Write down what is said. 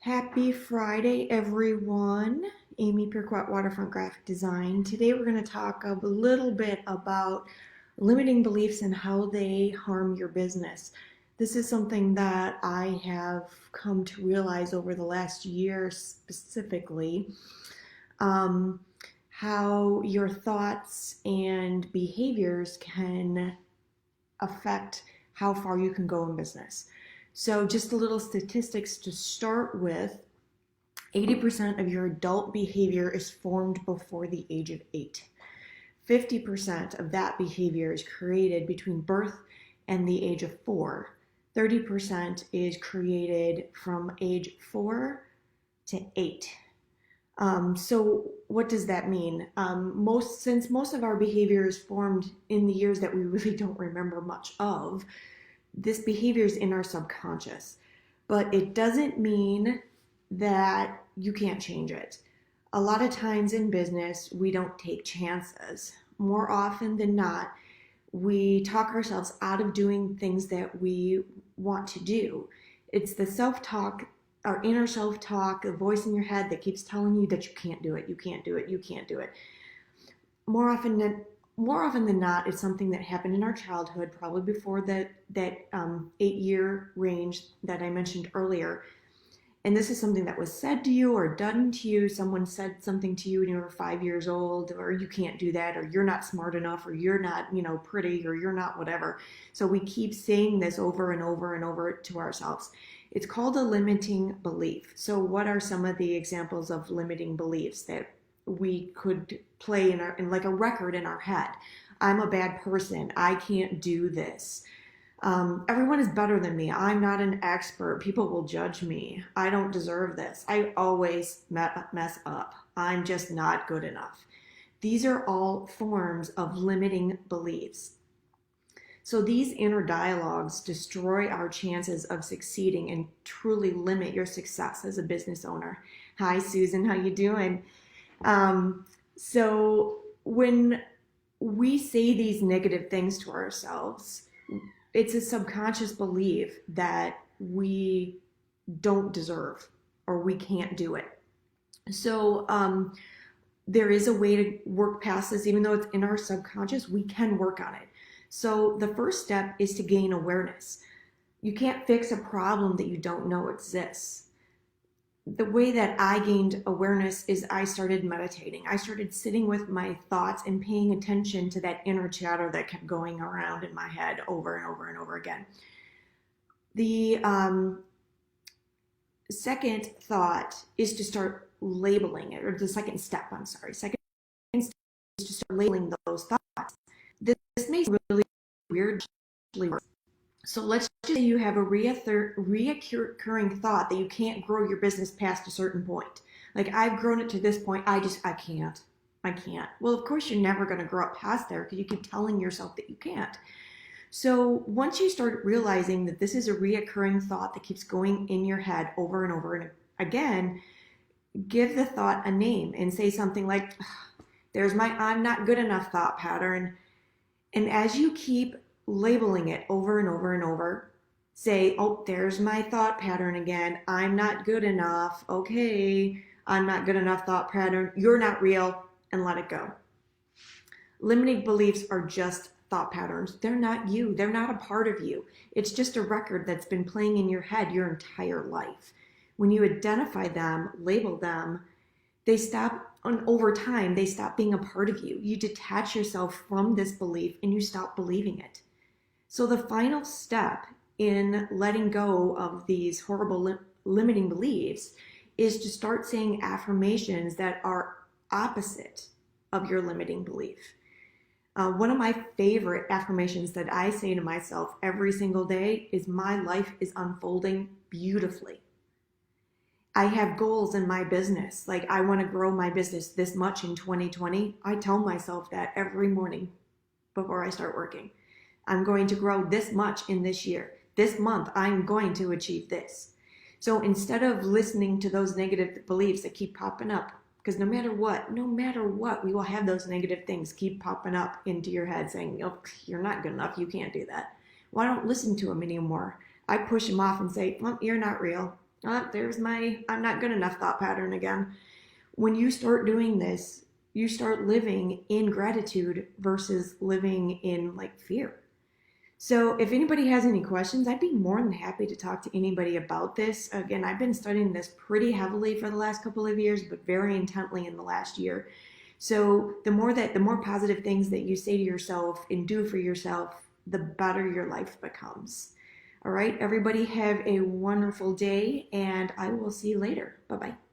Happy Friday, everyone. Amy Pirquette, Waterfront Graphic Design. Today we're going to talk a little bit about limiting beliefs and how they harm your business. This is something that I have come to realize over the last year specifically. Um, how your thoughts and behaviors can affect how far you can go in business. So, just a little statistics to start with. 80% of your adult behavior is formed before the age of 8. 50% of that behavior is created between birth and the age of 4. 30% is created from age 4 to 8. So what does that mean? Since most of our behavior is formed in the years that we really don't remember much of, this behavior is in our subconscious. But it doesn't mean that you can't change it. A lot of times in business, we don't take chances. More often than not, we talk ourselves out of doing things that we want to do. It's the self-talk, our inner self-talk, the voice in your head that keeps telling you that you can't do it, you can't do it, you can't do it. More often than not, it's something that happened in our childhood, probably before that 8-year range that I mentioned earlier. And this is something that was said to you or done to you. Someone said something to you when you were 5 years old, or you can't do that, or you're not smart enough, or you're not, pretty, or you're not whatever. So we keep saying this over and over and over to ourselves. It's called a limiting belief. So what are some of the examples of limiting beliefs that we could play in like a record in our head? I'm a bad person. I can't do this. Everyone is better than me. I'm not an expert. People will judge me. I don't deserve this. I always mess up. I'm just not good enough. These are all forms of limiting beliefs. So these inner dialogues destroy our chances of succeeding and truly limit your success as a business owner. Hi, Susan. How you doing? So when we say these negative things to ourselves, it's a subconscious belief that we don't deserve or we can't do it. So there is a way to work past this. Even though it's in our subconscious, we can work on it. So the first step is to gain awareness. You can't fix a problem that you don't know exists. The way that I gained awareness is I started meditating. I started sitting with my thoughts and paying attention to that inner chatter that kept going around in my head over and over and over again. The second thought is to start labeling it, or the second step, second step is to start labeling those thoughts. This may really weird. So let's just say you have a reoccurring thought that you can't grow your business past a certain point. Like, I've grown it to this point, I can't. Well, of course you're never going to grow up past there because you keep telling yourself that you can't. So once you start realizing that this is a reoccurring thought that keeps going in your head over and over and again, give the thought a name and say something like, there's my I'm not good enough thought pattern. And as you keep labeling it over and over and over, say, oh, there's my thought pattern again. I'm not good enough. Okay, I'm not good enough thought pattern. You're not real, and let it go. Limiting beliefs are just thought patterns. They're not you. They're not a part of you. It's just a record that's been playing in your head your entire life. When you identify them, label them, they stop, over time, they stop being a part of you. You detach yourself from this belief and you stop believing it. So the final step in letting go of these horrible limiting beliefs is to start saying affirmations that are opposite of your limiting belief. One of my favorite affirmations that I say to myself every single day is, my life is unfolding beautifully. I have goals in my business. Like, I want to grow my business this much in 2020. I tell myself that every morning before I start working. I'm going to grow this much in this year. This month, I'm going to achieve this. So instead of listening to those negative beliefs that keep popping up, because no matter what, we will have those negative things keep popping up into your head saying, oh, you're not good enough, you can't do that. Well, I don't listen to them anymore. I push them off and say, well, you're not real. There's my I'm not good enough thought pattern again. When you start doing this, you start living in gratitude versus living in like fear. So, if anybody has any questions, I'd be more than happy to talk to anybody about this. Again, I've been studying this pretty heavily for the last couple of years, but very intently in the last year. So, the more positive things that you say to yourself and do for yourself, the better your life becomes. All right, everybody have a wonderful day, and I will see you later. Bye bye.